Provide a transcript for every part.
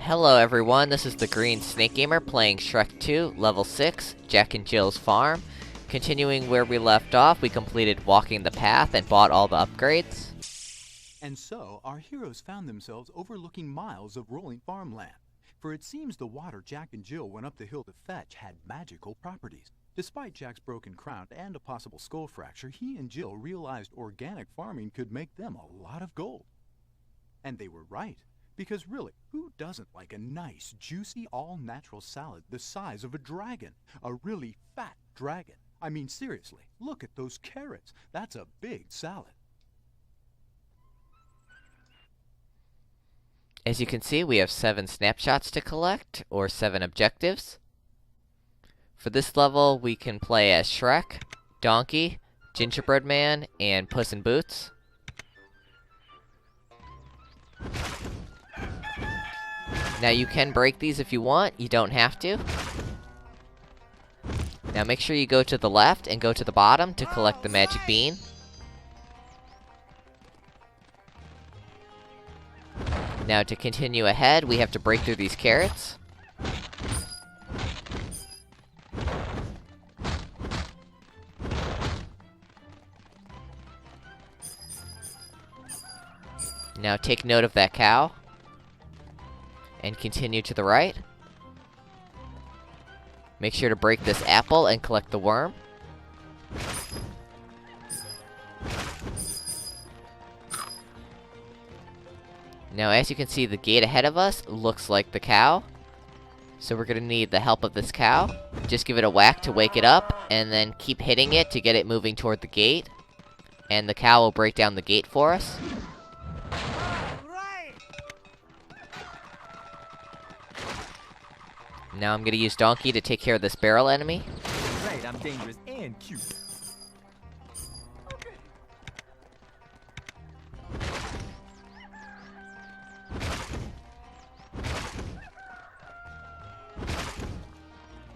Hello everyone, this is the Green Snake Gamer playing Shrek 2, Level 6, Jack and Jill's Farm. Continuing where we left off, we completed walking the path and bought all the upgrades. And so, our heroes found themselves overlooking miles of rolling farmland. For it seems the water Jack and Jill went up the hill to fetch had magical properties. Despite Jack's broken crown and a possible skull fracture, he and Jill realized organic farming could make them a lot of gold. And they were right. Because really, who doesn't like a nice, juicy, all-natural salad the size of a dragon? A really fat dragon. I mean, seriously, look at those carrots. That's a big salad. As you can see, we have 7 snapshots to collect, or 7 objectives. For this level, we can play as Shrek, Donkey, Gingerbread Man, and Puss in Boots. Now you can break these if you want, you don't have to. Now make sure you go to the left and go to the bottom to collect the magic bean. Now to continue ahead, we have to break through these carrots. Now take note of that cow. And continue to the right. Make sure to break this apple and collect the worm. Now, as you can see, the gate ahead of us looks like the cow. So we're gonna need the help of this cow. Just give it a whack to wake it up, and then keep hitting it to get it moving toward the gate. And the cow will break down the gate for us. Now I'm gonna use Donkey to take care of this barrel enemy. Right, I'm dangerous and cute. Okay.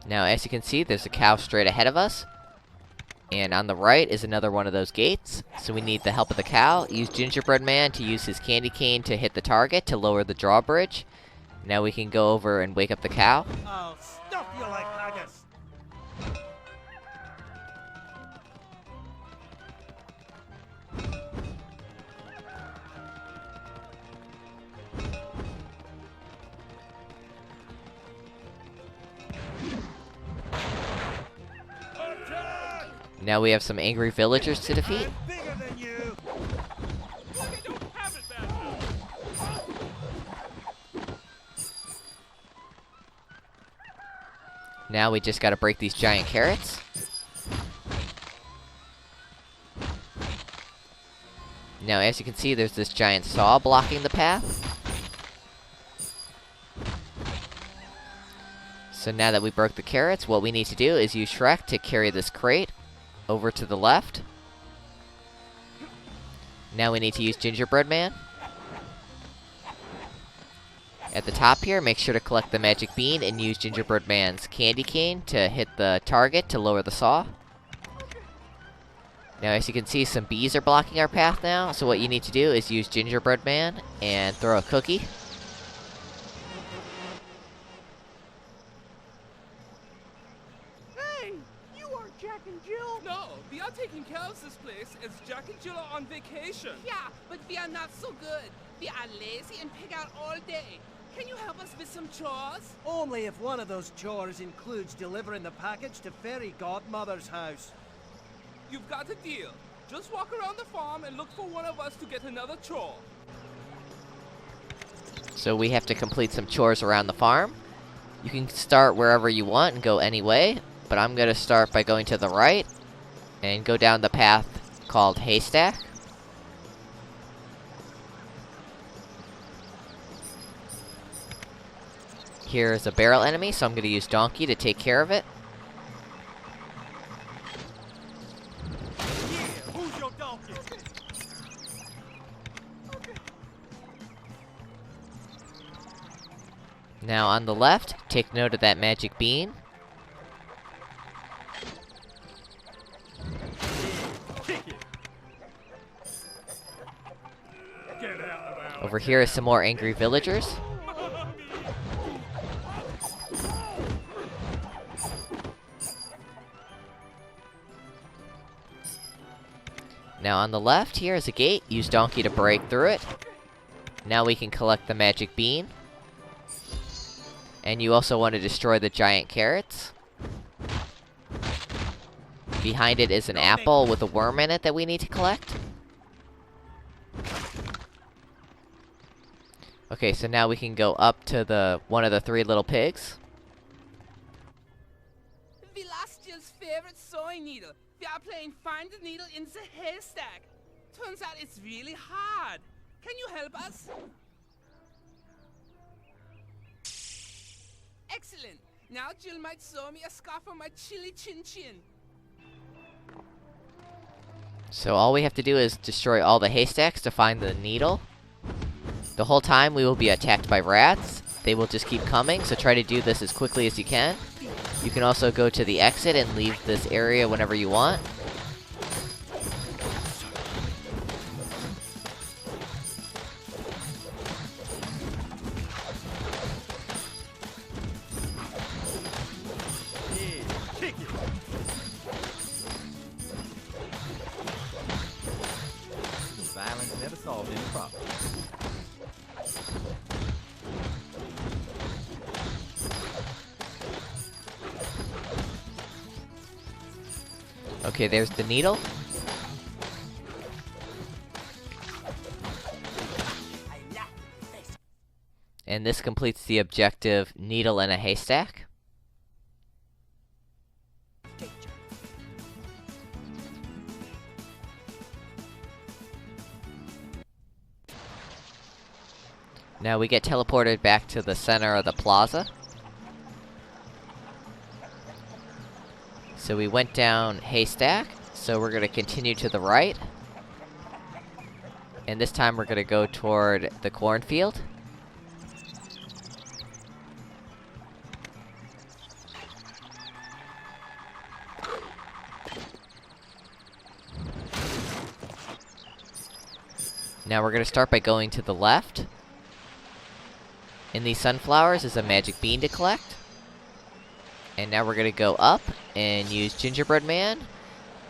Now, as you can see, there's a cow straight ahead of us. And on the right is another one of those gates. So we need the help of the cow. Use Gingerbread Man to use his candy cane to hit the target to lower the drawbridge. Now we can go over and wake up the cow. I'll stuff you like haggis. Now we have some angry villagers to defeat. Bigger than you. Now we just gotta break these giant carrots. Now, as you can see, there's this giant saw blocking the path. So now that we broke the carrots, what we need to do is use Shrek to carry this crate over to the left. Now we need to use Gingerbread Man. At the top here, make sure to collect the magic bean and use Gingerbread Man's candy cane to hit the target to lower the saw. Now, as you can see, some bees are blocking our path now, so what you need to do is use Gingerbread Man and throw a cookie. Hey, you aren't Jack and Jill? No, we are taking care of this place as Jack and Jill are on vacation. Yeah, but we are not so good. We are lazy and pig out all day. Can you help us with some chores? Only if one of those chores includes delivering the package to Fairy Godmother's house. You've got a deal. Just walk around the farm and look for one of us to get another chore. So we have to complete some chores around the farm. You can start wherever you want and go any way, but I'm gonna start by going to the right and go down the path called Haystack. Here's a barrel enemy, so I'm going to use Donkey to take care of it. Yeah, who's your donkey? Now on the left, take note of that magic bean. Kick it. Get out of our Over here is some more angry villagers. Now on the left here is a gate. Use donkey to break through it. Now we can collect the magic bean. And you also want to destroy the giant carrots. Behind it is an apple with a worm in it that we need to collect. Okay, so now we can go up to one of the 3 little pigs. The last year's favorite sewing needle. We are playing find the needle in the haystack. Turns out it's really hard. Can you help us? Excellent. Now Jill might sew me a scarf for my chilly chin chin. So all we have to do is destroy all the haystacks to find the needle. The whole time we will be attacked by rats. They will just keep coming, so try to do this as quickly as you can. You can also go to the exit and leave this area whenever you want. Violence never solved any problem. Okay, there's the needle. And this completes the objective, needle in a haystack. Now we get teleported back to the center of the plaza. So we went down haystack, so we're gonna continue to the right. And this time we're gonna go toward the cornfield. Now we're gonna start by going to the left. In these sunflowers is a magic bean to collect. And now we're gonna go up and use Gingerbread Man.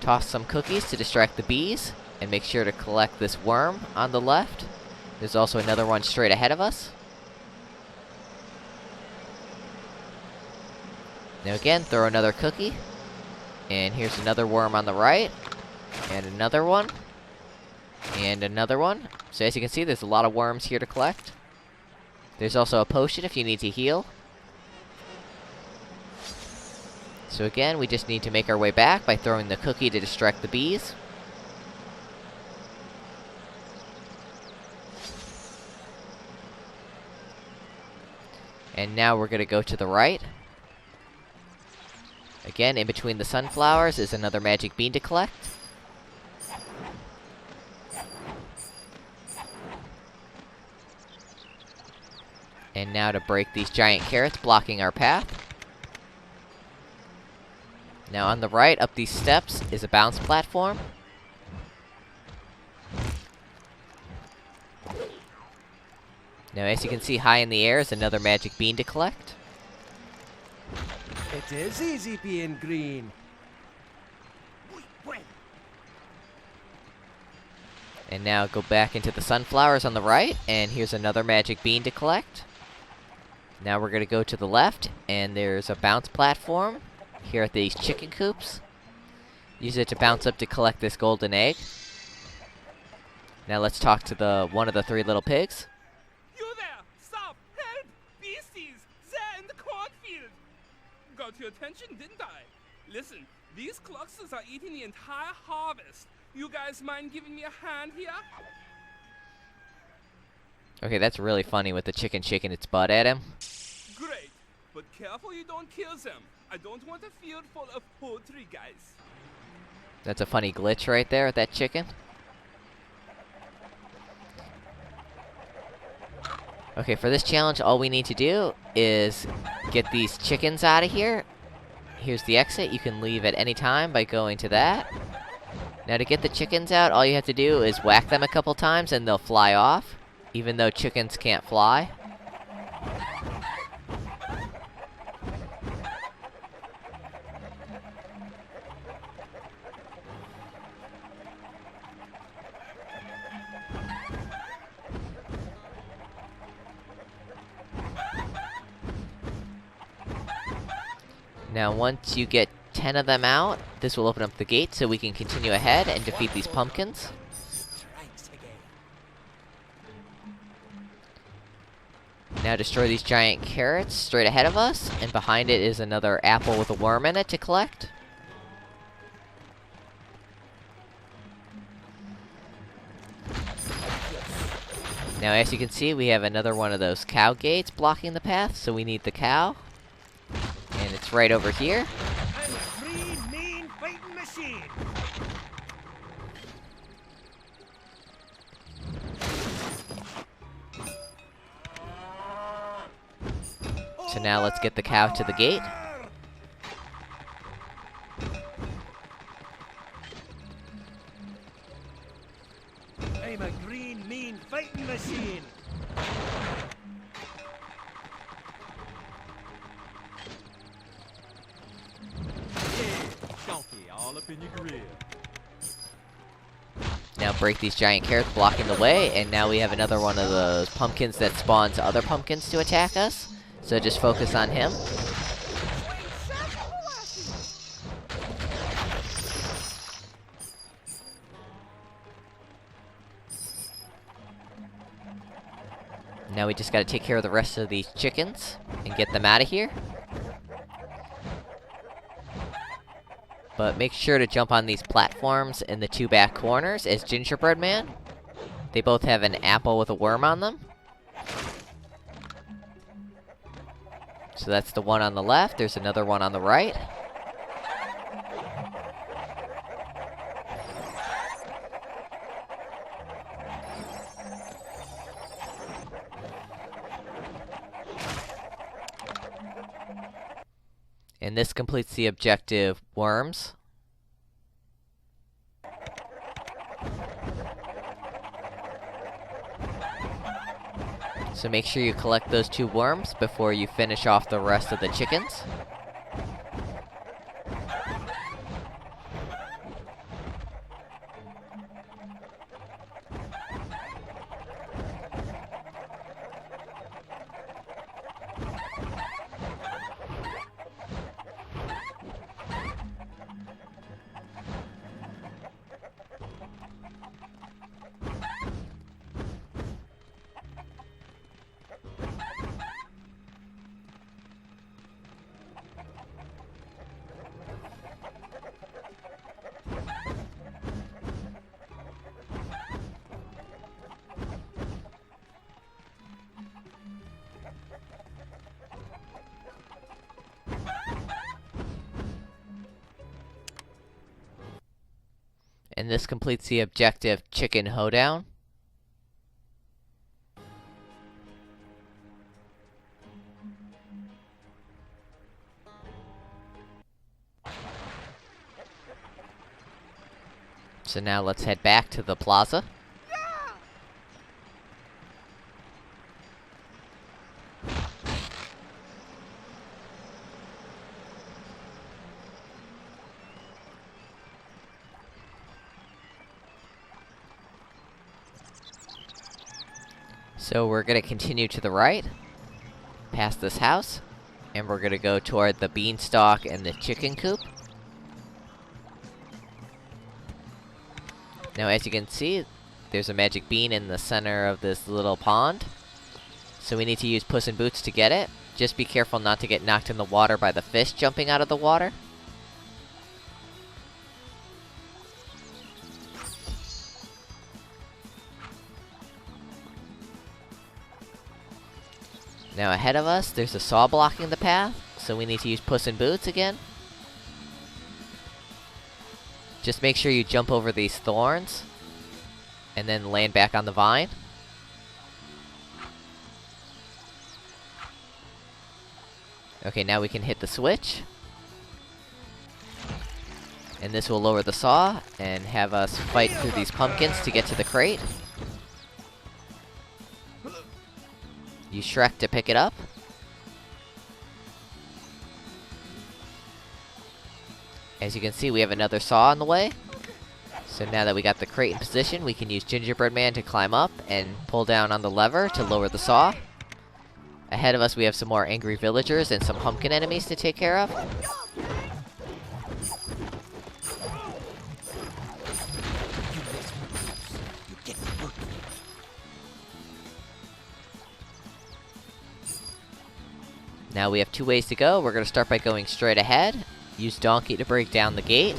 Toss some cookies to distract the bees. And make sure to collect this worm on the left. There's also another one straight ahead of us. Now again, throw another cookie. And here's another worm on the right. And another one. And another one. So as you can see, there's a lot of worms here to collect. There's also a potion if you need to heal. So again, we just need to make our way back by throwing the cookie to distract the bees. And now we're gonna go to the right. Again, in between the sunflowers is another magic bean to collect. And now to break these giant carrots blocking our path. Now on the right, up these steps, is a bounce platform. Now as you can see, high in the air is another magic bean to collect. It is easy being green. And now go back into the sunflowers on the right, and here's another magic bean to collect. Now we're gonna go to the left, and there's a bounce platform here at these chicken coops. Use it to bounce up to collect this golden egg. Now let's talk to one of the 3 little pigs. You there! Stop! Help! Beasties! They're in the cornfield! Got your attention, didn't I? Listen, these clusters are eating the entire harvest. You guys mind giving me a hand here? Okay, that's really funny with the chicken shaking its butt at him. Great, but careful you don't kill them. I don't want a field full of poultry guys. That's a funny glitch right there with that chicken. Okay, for this challenge, all we need to do is get these chickens out of here. Here's the exit. You can leave at any time by going to that. Now to get the chickens out, all you have to do is whack them a couple times and they'll fly off, even though chickens can't fly. Now, once you get 10 of them out, this will open up the gate so we can continue ahead and defeat these pumpkins. Now destroy these giant carrots straight ahead of us, and behind it is another apple with a worm in it to collect. Now, as you can see, we have another one of those cow gates blocking the path, so we need the cow. And it's right over here. I'm a free, mean fighting machine. So now let's get the cow to the gate. I'm a green, mean fighting machine. Donkey all up in your grill. Now break these giant carrots blocking the way, and now we have another one of those pumpkins that spawns other pumpkins to attack us. So just focus on him. Now we just gotta take care of the rest of these chickens and get them out of here. But make sure to jump on these platforms in the two back corners as Gingerbread Man. They both have an apple with a worm on them. So that's the one on the left. There's another one on the right. And this completes the objective, worms. So make sure you collect those 2 worms before you finish off the rest of the chickens. And this completes the objective, chicken hoedown. So now let's head back to the plaza. So we're gonna continue to the right, past this house, and we're gonna go toward the beanstalk and the chicken coop. Now, as you can see, there's a magic bean in the center of this little pond. So we need to use Puss in Boots to get it. Just be careful not to get knocked in the water by the fish jumping out of the water. Now ahead of us, there's a saw blocking the path, so we need to use Puss in Boots again. Just make sure you jump over these thorns, and then land back on the vine. Okay, now we can hit the switch. And this will lower the saw, and have us fight through these pumpkins to get to the crate. Use Shrek to pick it up. As you can see, we have another saw on the way. So now that we got the crate in position, we can use Gingerbread Man to climb up and pull down on the lever to lower the saw. Ahead of us, we have some more angry villagers and some pumpkin enemies to take care of. Now we have 2 ways to go. We're gonna start by going straight ahead. Use Donkey to break down the gate.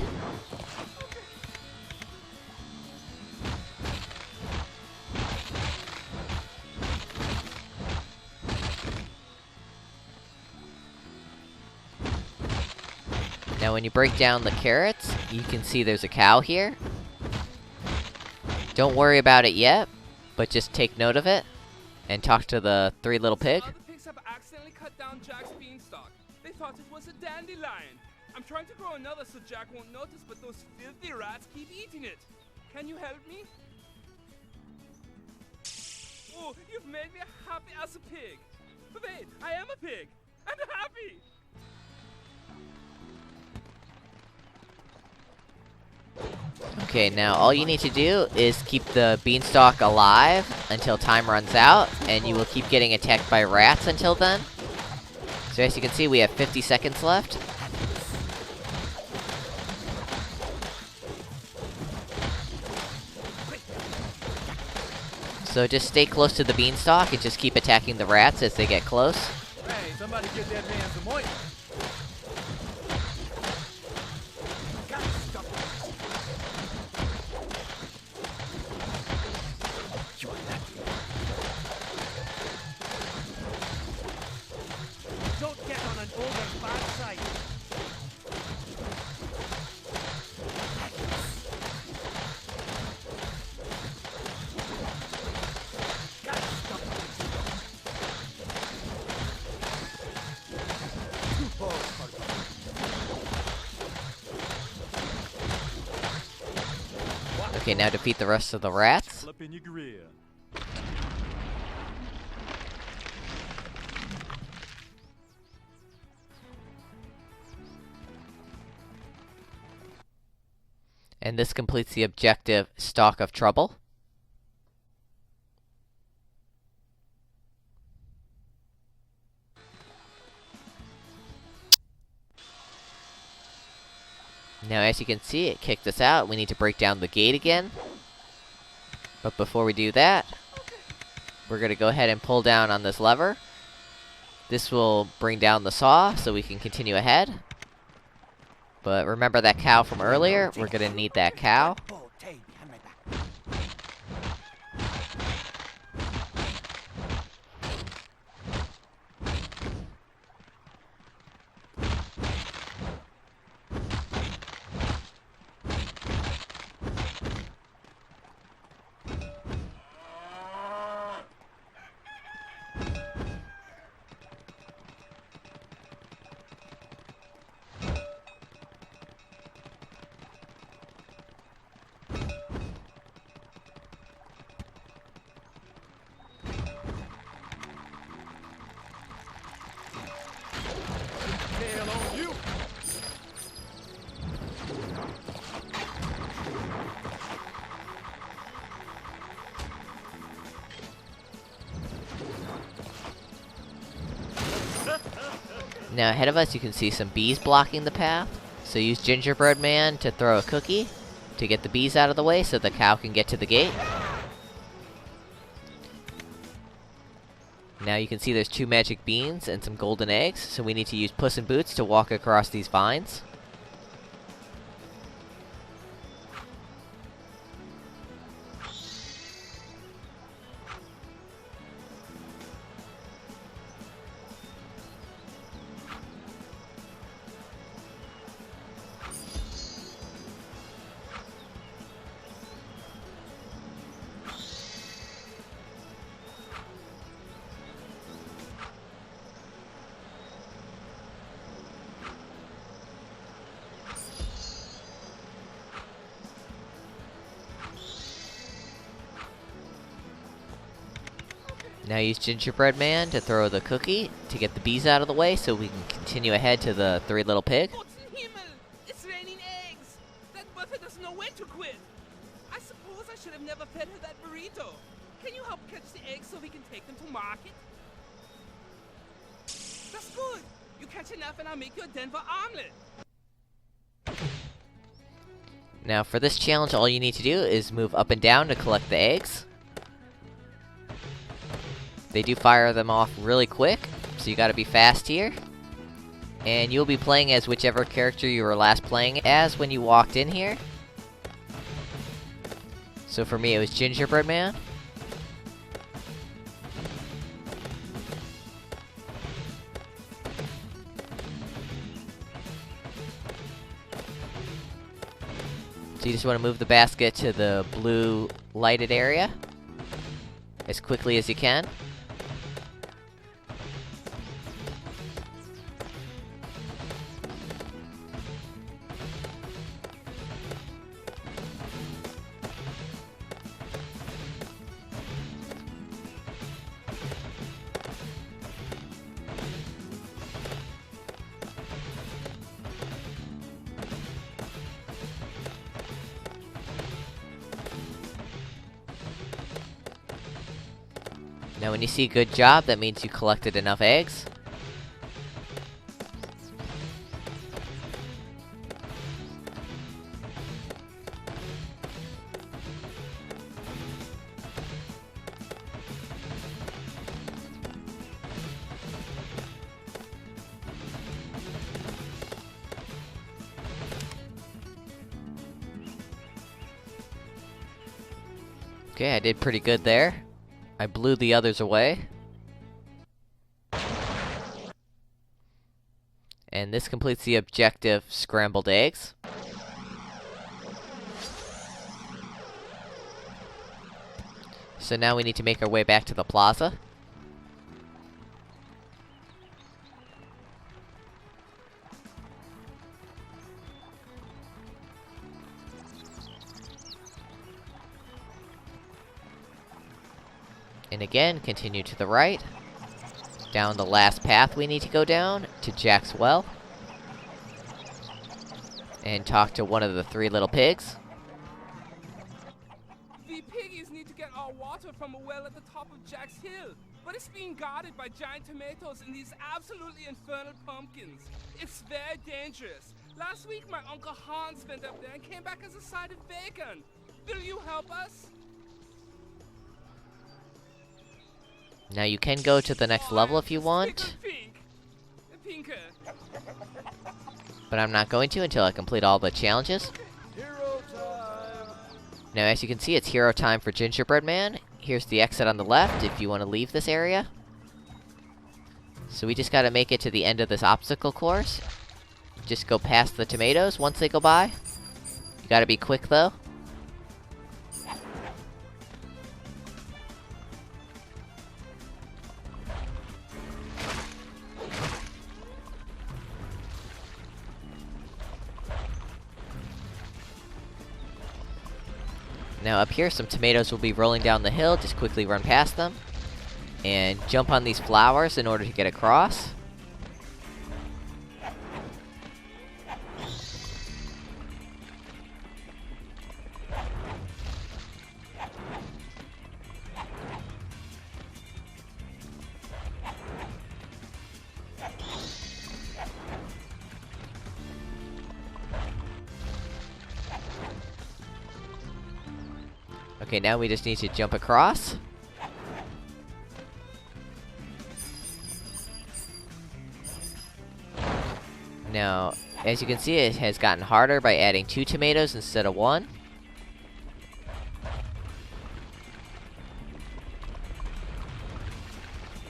Now when you break down the carrots, you can see there's a cow here. Don't worry about it yet, but just take note of it, and talk to the 3 little pig. Other pigs have accidentally cut down Jack's beanstalk. They thought it was a dandelion. I'm trying to grow another so Jack won't notice, but those filthy rats keep eating it. Can you help me? Oh, you've made me happy as a pig. Wait, I am a pig, and happy. Okay, now all you need to do is keep the beanstalk alive until time runs out, and you will keep getting attacked by rats until then. So as you can see, we have 50 seconds left. So just stay close to the beanstalk and just keep attacking the rats as they get close. Hey, somebody get that man some oil. Don't get on an ogre's bad side. Okay, now defeat the rest of the rats. Up in your grill. And this completes the objective, Stalk of Trouble. Now as you can see, it kicked us out. We need to break down the gate again. But before we do that, we're gonna go ahead and pull down on this lever. This will bring down the saw so we can continue ahead. But remember that cow from earlier? We're gonna need that cow. Tail on you. Now ahead of us you can see some bees blocking the path. So use Gingerbread Man to throw a cookie to get the bees out of the way so the cow can get to the gate. Now you can see there's 2 magic beans and some golden eggs, so we need to use Puss in Boots to walk across these vines. Now use Gingerbread Man to throw the cookie to get the bees out of the way so we can continue ahead to the 3 little pig. What's in Himmel? It's raining eggs. That butter doesn't know when to quit. I suppose I should have never fed her that burrito. Can you help catch the eggs so we can take them to market? That's good. You catch enough and I'll make you a Denver omelet. Now for this challenge all you need to do is move up and down to collect the eggs. They do fire them off really quick, so you gotta be fast here. And you'll be playing as whichever character you were last playing as when you walked in here. So for me, it was Gingerbread Man. So you just want to move the basket to the blue lighted area as quickly as you can. Now when you see good job, that means you collected enough eggs. Okay, I did pretty good there. I blew the others away. And this completes the objective, scrambled eggs. So now we need to make our way back to the plaza. And again, continue to the right. Down the last path we need to go down, to Jack's well. And talk to one of the 3 little pigs. The piggies need to get our water from a well at the top of Jack's Hill, but it's being guarded by giant tomatoes and these absolutely infernal pumpkins. It's very dangerous. Last week my Uncle Hans went up there and came back as a side of bacon. Will you help us? Now you can go to the next level if you want, Pinker. but I'm not going to until I complete all the challenges. Hero time! Now as you can see, it's hero time for Gingerbread Man. Here's the exit on the left if you want to leave this area. So we just gotta make it to the end of this obstacle course. Just go past the tomatoes once they go by. You gotta be quick though. Now up here, some tomatoes will be rolling down the hill. Just quickly run past them. And jump on these flowers in order to get across. Okay, now we just need to jump across. Now, as you can see, it has gotten harder by adding 2 tomatoes instead of 1.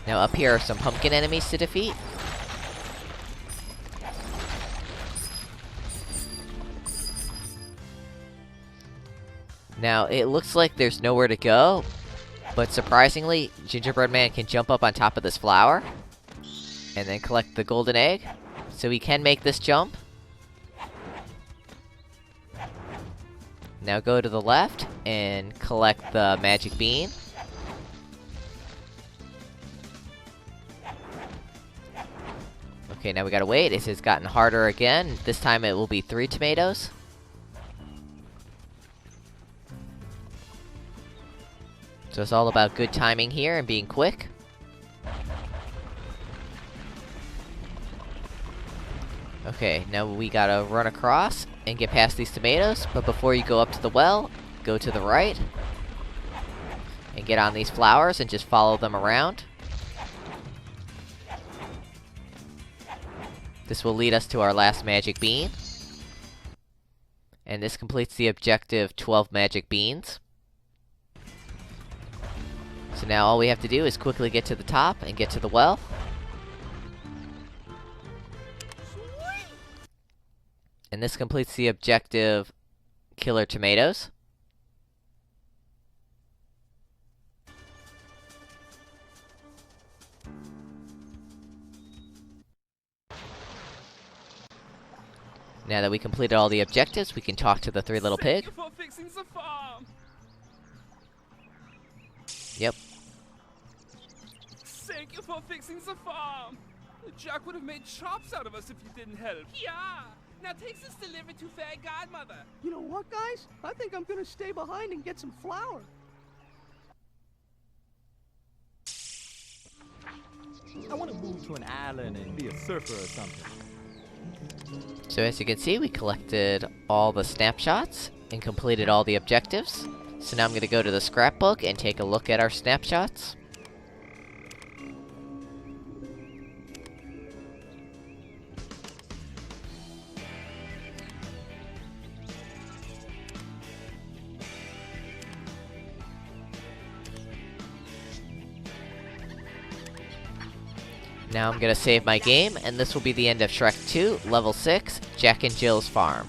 Now up here are some pumpkin enemies to defeat. Now, it looks like there's nowhere to go, but surprisingly, Gingerbread Man can jump up on top of this flower, and then collect the golden egg, so he can make this jump. Now go to the left, and collect the magic bean. Okay, now we gotta wait. It has gotten harder again. This time it will be 3 tomatoes. So it's all about good timing here and being quick. Okay, now we gotta run across and get past these tomatoes, but before you go up to the well, go to the right and get on these flowers and just follow them around. This will lead us to our last magic bean. And this completes the objective 12 magic beans. So now all we have to do is quickly get to the top and get to the well. And this completes the objective killer tomatoes. Now that we completed all the objectives, we can talk to the three little Thank pig. you for fixing the farm. Yep. Thank you for fixing the farm. Jack would have made chops out of us if you didn't help. Yeah. Now take this delivery to Fairy Godmother. You know what, guys? I think I'm gonna stay behind and get some flour. I want to move to an island and be a surfer or something. So as you can see, we collected all the snapshots and completed all the objectives. So now I'm going to go to the scrapbook and take a look at our snapshots. Now I'm going to save my game, and this will be the end of Shrek 2, Level 6, Jack and Jill's Farm.